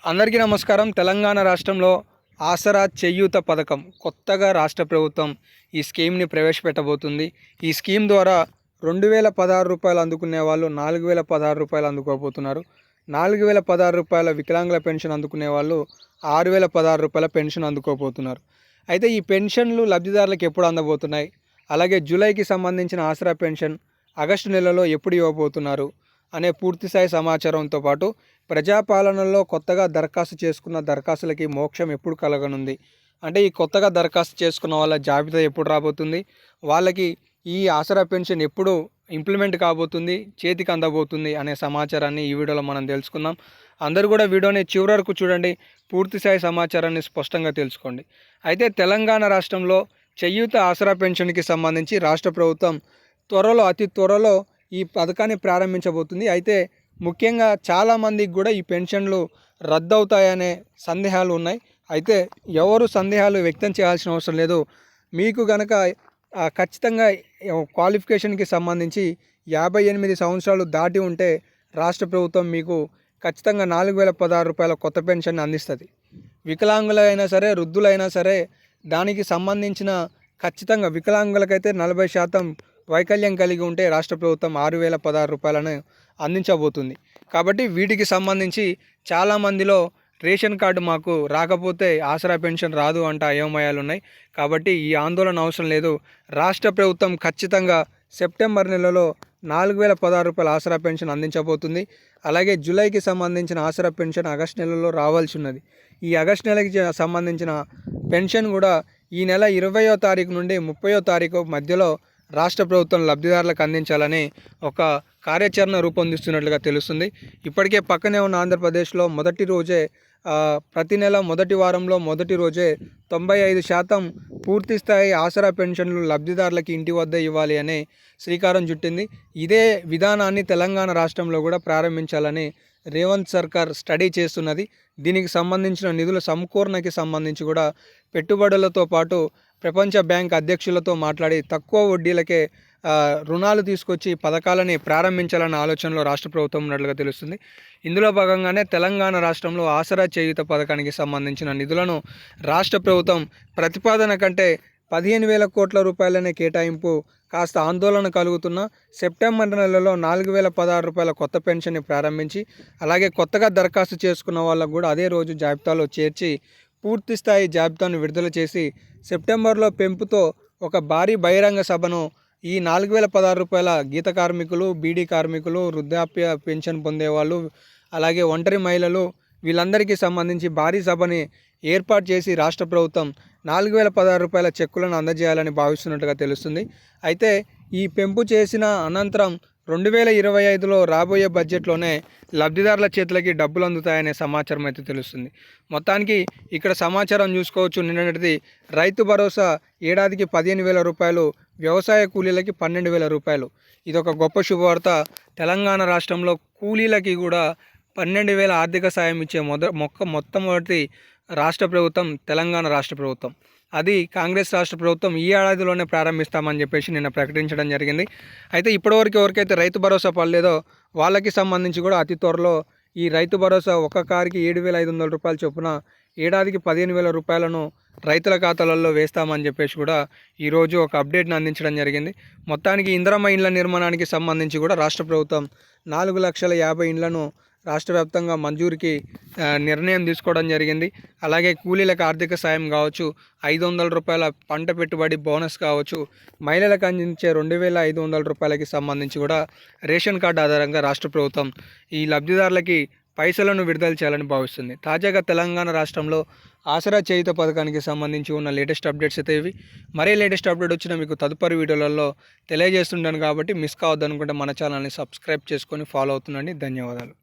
అందరికీ నమస్కారం. తెలంగాణ రాష్ట్రంలో ఆసరా చేయూత పథకం కొత్తగా రాష్ట్ర ప్రభుత్వం ఈ స్కీమ్ని ప్రవేశపెట్టబోతుంది. ఈ స్కీమ్ ద్వారా 2016 రూపాయలు అందుకునే వాళ్ళు 4016 రూపాయలు అందుకోబోతున్నారు. 4016 రూపాయల వికలాంగుల పెన్షన్ అందుకునే వాళ్ళు 6016 రూపాయల పెన్షన్ అందుకోబోతున్నారు. అయితే ఈ పెన్షన్లు లబ్ధిదారులకు ఎప్పుడు అందబోతున్నాయి, అలాగే జూలైకి సంబంధించిన ఆసరా పెన్షన్ ఆగస్టు నెలలో ఎప్పుడు ఇవ్వబోతున్నారు అనే పూర్తిస్థాయి సమాచారంతో పాటు ప్రజాపాలనలో కొత్తగా దరఖాస్తు చేసుకున్న దరఖాస్తులకి మోక్షం ఎప్పుడు కలగనుంది, అంటే ఈ కొత్తగా దరఖాస్తు చేసుకున్న వాళ్ళ జాబితా ఎప్పుడు రాబోతుంది, వాళ్ళకి ఈ ఆసరా పెన్షన్ ఎప్పుడు ఇంప్లిమెంట్ కాబోతుంది, చేతికి అందబోతుంది అనే సమాచారాన్ని ఈ వీడియోలో మనం తెలుసుకుందాం. అందరూ కూడా వీడియోని చివరి వరకు చూడండి, పూర్తిస్థాయి సమాచారాన్ని స్పష్టంగా తెలుసుకోండి. అయితే తెలంగాణ రాష్ట్రంలో చేయూత ఆసరా పెన్షన్కి సంబంధించి రాష్ట్ర ప్రభుత్వం అతి త్వరలో ఈ పథకాన్ని ప్రారంభించబోతుంది. అయితే ముఖ్యంగా చాలామందికి కూడా ఈ పెన్షన్లు రద్దు అవుతాయనే సందేహాలు ఉన్నాయి. అయితే ఎవరు సందేహాలు వ్యక్తం చేయాల్సిన అవసరం లేదు. మీకు కనుక ఖచ్చితంగా క్వాలిఫికేషన్కి సంబంధించి 58 సంవత్సరాలు దాటి ఉంటే రాష్ట్ర ప్రభుత్వం మీకు ఖచ్చితంగా 4016 రూపాయల కొత్త పెన్షన్ అందిస్తుంది. వికలాంగులైనా సరే, వృద్ధులైనా సరే, దానికి సంబంధించిన ఖచ్చితంగా వికలాంగులకైతే 40% వైకల్యం కలిగి ఉంటే రాష్ట్ర ప్రభుత్వం 6016 రూపాయలను అందించబోతుంది. కాబట్టి వీటికి సంబంధించి చాలామందిలో రేషన్ కార్డు మాకు రాకపోతే ఆసరా పెన్షన్ రాదు అంట అయోమయాలు ఉన్నాయి. కాబట్టి ఈ ఆందోళన అవసరం లేదు. రాష్ట్ర ప్రభుత్వం ఖచ్చితంగా సెప్టెంబర్ నెలలో 4016 రూపాయల ఆసరా పెన్షన్ అందించబోతుంది. అలాగే జూలైకి సంబంధించిన ఆసరా పెన్షన్ ఆగస్టు నెలలో రావాల్సి ఉన్నది. ఈ ఆగస్టు నెలకి సంబంధించిన పెన్షన్ కూడా ఈ నెల 20వ తారీఖు నుండి 30వ తారీఖు మధ్యలో రాష్ట్ర ప్రభుత్వం లబ్ధిదారులకు అందించాలని ఒక కార్యాచరణ రూపొందిస్తున్నట్లుగా తెలుస్తుంది. ఇప్పటికే పక్కనే ఉన్న ఆంధ్రప్రదేశ్లో మొదటి రోజే ప్రతి నెల మొదటి వారంలో మొదటి రోజే 95% పూర్తిస్థాయి ఆసరా పెన్షన్లు లబ్ధిదారులకి ఇంటి వద్ద ఇవ్వాలి అనే శ్రీకారం చుట్టింది. ఇదే విధానాన్ని తెలంగాణ రాష్ట్రంలో కూడా ప్రారంభించాలని రేవంత్ సర్కార్ స్టడీ చేస్తున్నది. దీనికి సంబంధించిన నిధుల సమకూరణకి సంబంధించి కూడా పెట్టుబడులతో పాటు ప్రపంచ బ్యాంక్ అధ్యక్షులతో మాట్లాడి తక్కువ వడ్డీలకే రుణాలు తీసుకొచ్చి పథకాలని ప్రారంభించాలన్న ఆలోచనలో రాష్ట్ర ప్రభుత్వం ఉన్నట్లుగా తెలుస్తుంది. ఇందులో భాగంగానే తెలంగాణ రాష్ట్రంలో ఆసరా చేయూత పథకానికి సంబంధించిన నిధులను రాష్ట్ర ప్రభుత్వం ప్రతిపాదన కంటే 15,000 కోట్ల రూపాయలనే కేటాయింపు కాస్త ఆందోళన కలుగుతున్న సెప్టెంబర్ నెలలో 4016 రూపాయల కొత్త పెన్షన్ని ప్రారంభించి, అలాగే కొత్తగా దరఖాస్తు చేసుకున్న వాళ్ళకు కూడా అదే రోజు జాబితాలో చేర్చి పూర్తిస్థాయి జాబితాను విడుదల చేసి సెప్టెంబర్లో పెంపుతో ఒక భారీ బహిరంగ సభను ఈ 4016 రూపాయల గీత కార్మికులు, బీడీ కార్మికులు, వృద్ధాప్య పెన్షన్ పొందేవాళ్ళు, అలాగే ఒంటరి మహిళలు వీళ్ళందరికీ సంబంధించి భారీ సభని ఏర్పాటు చేసి రాష్ట్ర ప్రభుత్వం 4016 రూపాయల చెక్కులను అందజేయాలని భావిస్తున్నట్టుగా తెలుస్తుంది. అయితే ఈ పెంపు చేసిన అనంతరం 2025లో రాబోయే బడ్జెట్లోనే లబ్ధిదారుల చేతులకి డబ్బులు అందుతాయనే సమాచారం అయితే తెలుస్తుంది. మొత్తానికి ఇక్కడ సమాచారం చూసుకోవచ్చు. నిన్నటిది రైతు భరోసా ఏడాదికి 15,000 రూపాయలు, వ్యవసాయ కూలీలకి 12,000 రూపాయలు. ఇదొక గొప్ప శుభవార్త. తెలంగాణ రాష్ట్రంలో కూలీలకి కూడా 12,000 ఆర్థిక సాయం ఇచ్చే మొట్టమొదటి రాష్ట్ర ప్రభుత్వం తెలంగాణ రాష్ట్ర ప్రభుత్వం. అది కాంగ్రెస్ రాష్ట్ర ప్రభుత్వం ఈ ఏడాదిలోనే ప్రారంభిస్తామని చెప్పేసి నిన్న ప్రకటించడం జరిగింది. అయితే ఇప్పటివరకు ఎవరికైతే రైతు భరోసా పడలేదో వాళ్ళకి సంబంధించి కూడా అతి త్వరలో ఈ రైతు భరోసా ఒక్క కారుకి 7,500 రూపాయల చొప్పున ఏడాదికి 15,000 రూపాయలను రైతుల ఖాతాలలో వేస్తామని చెప్పేసి కూడా ఈరోజు ఒక అప్డేట్ని అందించడం జరిగింది. మొత్తానికి ఇందిరమ్మ ఇండ్ల నిర్మాణానికి సంబంధించి కూడా రాష్ట్ర ప్రభుత్వం 4,50,000 ఇండ్లను రాష్ట్ర వ్యాప్తంగా మంజూరికి నిర్ణయం తీసుకోవడం జరిగింది. అలాగే కూలీలకు ఆర్థిక సాయం కావచ్చు, 500 రూపాయల పంట పెట్టుబడి బోనస్ కావచ్చు, మహిళలకు అందించే 2,500 రూపాయలకి సంబంధించి కూడా రేషన్ కార్డు ఆధారంగా రాష్ట్ర ప్రభుత్వం ఈ లబ్ధిదారులకి పైసలను విడుదల చేయాలని భావిస్తుంది. తాజాగా తెలంగాణ రాష్ట్రంలో ఆసరా చేయూత పథకానికి సంబంధించి ఉన్న లేటెస్ట్ అప్డేట్స్ అయితే ఇవి. మరే లేటెస్ట్ అప్డేట్ వచ్చినా మీకు తదుపరి వీడియోలలో తెలియజేస్తుంటాను. కాబట్టి మిస్ కావద్దనుకుంటే మన ఛానల్ని సబ్స్క్రైబ్ చేసుకొని ఫాలో అవుతుండండి. ధన్యవాదాలు.